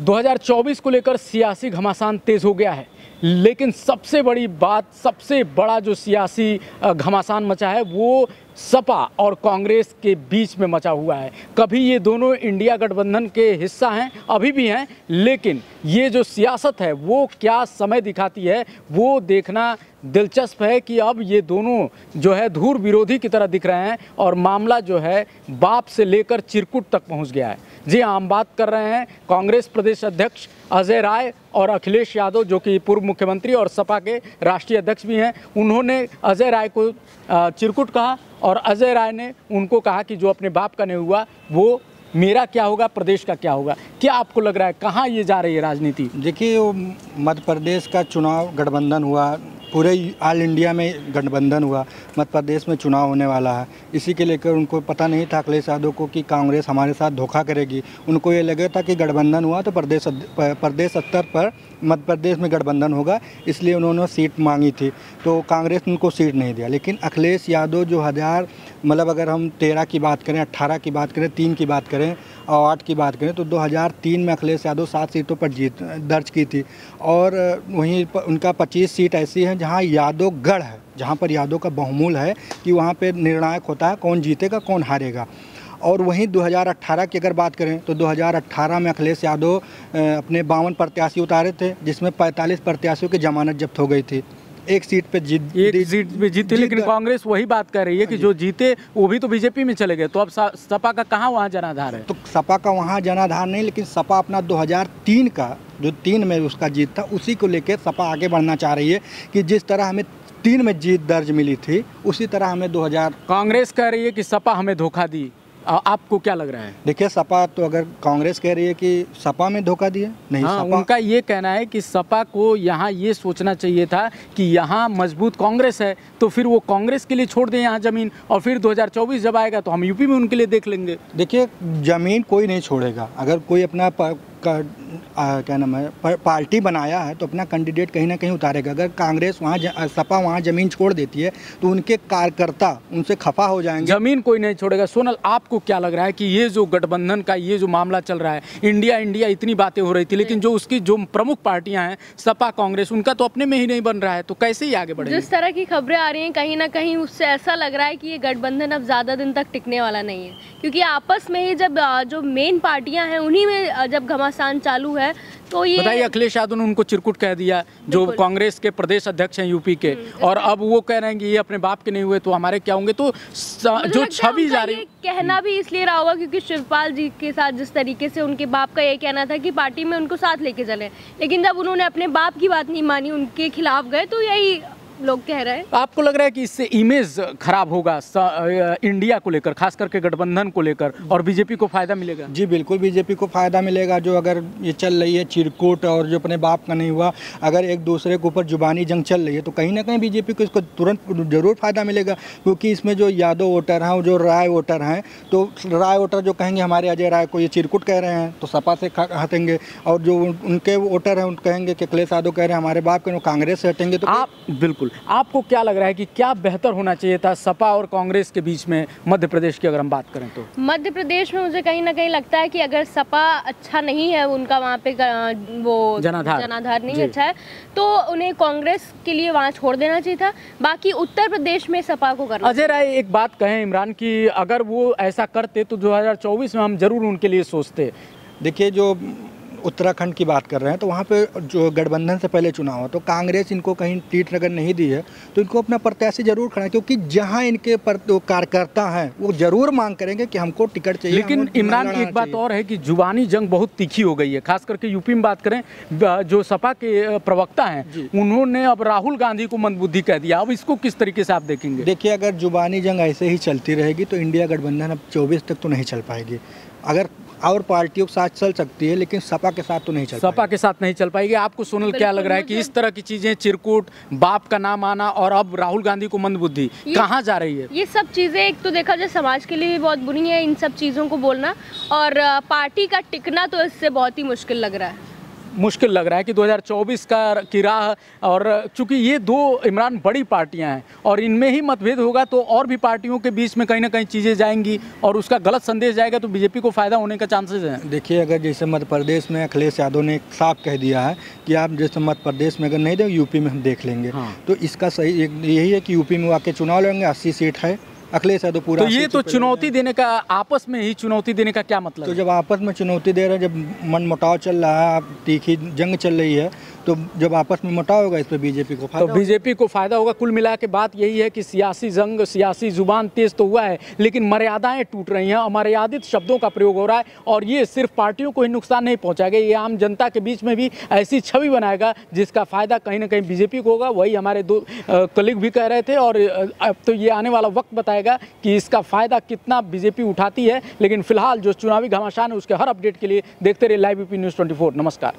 2024 को लेकर सियासी घमासान तेज हो गया है, लेकिन सबसे बड़ी बात, सबसे बड़ा जो सियासी घमासान मचा है वो सपा और कांग्रेस के बीच में मचा हुआ है। कभी ये दोनों इंडिया गठबंधन के हिस्सा हैं, अभी भी हैं, लेकिन ये जो सियासत है वो क्या समय दिखाती है वो देखना दिलचस्प है कि अब ये दोनों जो है धुर विरोधी की तरह दिख रहे हैं और मामला जो है बाप से लेकर चिरकुट तक पहुंच गया है। जी हाँ, हम बात कर रहे हैं कांग्रेस प्रदेश अध्यक्ष अजय राय और अखिलेश यादव, जो कि पूर्व मुख्यमंत्री और सपा के राष्ट्रीय अध्यक्ष भी हैं। उन्होंने अजय राय को चिरकुट कहा और अजय राय ने उनको कहा कि जो अपने बाप का नहीं हुआ वो मेरा क्या होगा, प्रदेश का क्या होगा। क्या आपको लग रहा है कहाँ ये जा रही है राजनीति? देखिए, मध्य प्रदेश का चुनाव गठबंधन हुआ, पूरे ऑल इंडिया में गठबंधन हुआ, मध्य प्रदेश में चुनाव होने वाला है। इसी के लेकर उनको पता नहीं था अखिलेश यादव को कि कांग्रेस हमारे साथ धोखा करेगी। उनको ये लगा था कि गठबंधन हुआ तो प्रदेश स्तर पर मध्य प्रदेश में गठबंधन होगा, इसलिए उन्होंने सीट मांगी थी, तो कांग्रेस ने उनको सीट नहीं दिया। लेकिन अखिलेश यादव जो मतलब अगर हम 13 की बात करें, 18 की बात करें, 3 की बात करें और 8 की बात करें, तो 2003 में अखिलेश यादव 7 सीटों पर जीत दर्ज की थी। और वहीं उनका 25 सीट ऐसी हैं जहां यादव गढ़ है, जहां पर यादव का बहुमूल है कि वहां पे निर्णायक होता है कौन जीतेगा कौन हारेगा। और वहीं 2018 की अगर बात करें तो 2018 में अखिलेश यादव अपने 52 प्रत्याशी उतारे थे, जिसमें 45 प्रत्याशियों की जमानत जब्त हो गई थी। एक सीट पे जीते, लेकिन कांग्रेस वही बात कर रही है कि जो जीते वो भी तो बीजेपी में चले गए, तो अब सपा का कहाँ वहाँ जनाधार है? तो सपा का वहाँ जनाधार नहीं, लेकिन सपा अपना 2003 का जो 3 में उसका जीत था उसी को लेकर सपा आगे बढ़ना चाह रही है कि जिस तरह हमें 3 में जीत दर्ज मिली थी उसी तरह हमें 2000। कांग्रेस कह रही है कि सपा हमें धोखा दी, आपको क्या लग रहा है? देखिए, सपा तो अगर कांग्रेस कह रही है कि सपा में धोखा दिया नहीं, हाँ, सपा उनका ये कहना है कि सपा को यहाँ ये सोचना चाहिए था कि यहाँ मजबूत कांग्रेस है तो फिर वो कांग्रेस के लिए छोड़ दें यहाँ ज़मीन, और फिर 2024 जब आएगा तो हम यूपी में उनके लिए देख लेंगे। देखिए, ज़मीन कोई नहीं छोड़ेगा। अगर कोई अपना क्या नाम है पार्टी बनाया है तो अपना कैंडिडेट कहीं ना कहीं उतारेगा। अगर कांग्रेस वहाँ सपा वहाँ ज़मीन छोड़ देती है तो उनके कार्यकर्ता उनसे खफा हो जाएंगे। ज़मीन कोई नहीं छोड़ेगा। सोनल, आपको क्या लग रहा है कि ये जो गठबंधन का ये जो मामला चल रहा है, इंडिया इतनी बातें हो रही थी, लेकिन जो उसकी जो प्रमुख पार्टियां हैं सपा कांग्रेस, उनका तो अपने में ही नहीं बन रहा है, तो कैसे ही आगे बढ़ेगा? जिस तरह की खबरें आ रही हैं कहीं ना कहीं उससे ऐसा लग रहा है कि ये गठबंधन अब ज़्यादा दिन तक टिकने वाला नहीं है, क्योंकि आपस में ही जब जो मेन पार्टियां हैं उन्हीं में जब घमासान चालू है तो ये बताइए। अखिलेश यादव ने उनको चिरकुट कह दिया, जो कांग्रेस के प्रदेश अध्यक्ष हैं यूपी के, और अब वो कह रहे हैं कि ये अपने बाप के नहीं हुए तो हमारे क्या होंगे। तो जो छवि जा रही, कहना भी इसलिए रहा होगा क्योंकि शिवपाल जी के साथ जिस तरीके से उनके बाप का ये कहना था कि पार्टी में उनको साथ लेके चले, लेकिन जब उन्होंने अपने बाप की बात नहीं मानी, उनके खिलाफ गए, तो यही लोग कह रहे हैं। आपको लग रहा है कि इससे इमेज खराब होगा इंडिया को लेकर, खास करके गठबंधन को लेकर, और बीजेपी को फायदा मिलेगा? जी बिल्कुल, बीजेपी को फायदा मिलेगा। जो अगर ये चल रही है चिरकुट और जो अपने बाप का नहीं हुआ, अगर एक दूसरे के ऊपर जुबानी जंग चल रही है तो कहीं ना कहीं बीजेपी को इसको तुरंत जरूर फायदा मिलेगा, क्योंकि इसमें जो यादव वोटर हैं, जो राय वोटर हैं, तो राय वोटर जो कहेंगे हमारे अजय राय को ये चिरकुट कह रहे हैं तो सपा से हटेंगे, और जो उनके वोटर हैं उन कहेंगे कि अखिलेश यादव कह रहे हैं हमारे बाप के, कांग्रेस से हटेंगे। तो आप बिल्कुल, आपको क्या लग रहा है कि क्या बेहतर होना चाहिए था सपा और कांग्रेस के बीच में मध्य प्रदेश की अगर हम बात करें तो? मध्य प्रदेश में मुझे कहीं ना कहीं लगता है कि अगर सपा अच्छा नहीं है, उनका वहाँ पे वो जनाधार नहीं अच्छा है, तो उन्हें कांग्रेस के लिए वहाँ छोड़ देना चाहिए था। बाकी उत्तर प्रदेश में सपा को करना। अजय राय एक बात कहें इमरान की, अगर वो ऐसा करते तो 2024 में हम जरूर उनके लिए सोचते। देखिए, जो उत्तराखंड की बात कर रहे हैं तो वहाँ पे जो गठबंधन से पहले चुनाव हो तो कांग्रेस इनको कहीं सीट अगर नहीं दी है तो इनको अपना प्रत्याशी जरूर खड़ा है, क्योंकि जहाँ इनके कार्यकर्ता हैं वो जरूर मांग करेंगे कि हमको टिकट चाहिए। लेकिन इमरान, एक बात और है कि जुबानी जंग बहुत तीखी हो गई है, खास करके यूपी में बात करें, जो सपा के प्रवक्ता हैं उन्होंने अब राहुल गांधी को मंदबुद्धि कह दिया। अब इसको किस तरीके से आप देखेंगे? देखिए, अगर जुबानी जंग ऐसे ही चलती रहेगी तो इंडिया गठबंधन अब 24 तक तो नहीं चल पाएगी। अगर और पार्टियों के साथ चल सकती है लेकिन सपा के साथ तो नहीं चल सपा के साथ नहीं चल पाएगी। आपको सोनल क्या लग रहा है कि इस तरह की चीजें, चिरकुट, बाप का नाम आना और अब राहुल गांधी को मंदबुद्धि, कहाँ जा रही है? ये सब चीजें एक तो देखा जाए समाज के लिए भी बहुत बुरी है, इन सब चीजों को बोलना, और पार्टी का टिकना तो इससे बहुत ही मुश्किल लग रहा है। मुश्किल लग रहा है कि 2024 की राह, और चूंकि ये दो इमरान बड़ी पार्टियां हैं और इनमें ही मतभेद होगा तो और भी पार्टियों के बीच में कहीं ना कहीं चीज़ें जाएंगी और उसका गलत संदेश जाएगा तो बीजेपी को फायदा होने का चांसेस है। देखिए, अगर जैसे मध्य प्रदेश में अखिलेश यादव ने साफ कह दिया है कि आप जैसे मध्य प्रदेश में अगर नहीं दें यूपी में हम देख लेंगे। हाँ। तो इसका सही यही है कि यूपी में वाकई चुनाव लड़ेंगे, 80 सीट है, अखिलेश यादव पूरा। तो ये तो चुनौती देने का, आपस में ही चुनौती देने का क्या मतलब? तो जब आपस में चुनौती दे रहे हैं, जब मनमुटाव चल रहा है, तीखी जंग चल रही है, तो जब आपस में मुटाव होगा इस पर बीजेपी को फायदा, तो बीजेपी को फायदा होगा। कुल मिला के बात यही है कि सियासी जंग, सियासी जुबान तेज तो हुआ है लेकिन मर्यादाएं टूट रही हैं, अमर्यादित शब्दों का प्रयोग हो रहा है और ये सिर्फ पार्टियों को ही नुकसान नहीं पहुंचाएगा, ये आम जनता के बीच में भी ऐसी छवि बनाएगा जिसका फायदा कहीं ना कहीं बीजेपी को होगा। वही हमारे दो कलीग भी कह रहे थे और अब तो ये आने वाला वक्त बताएगा कि इसका फायदा कितना बीजेपी उठाती है। लेकिन फिलहाल जो चुनावी घमासान है उसके हर अपडेट के लिए देखते रहिए लाइव यूपी न्यूज़ 24। नमस्कार।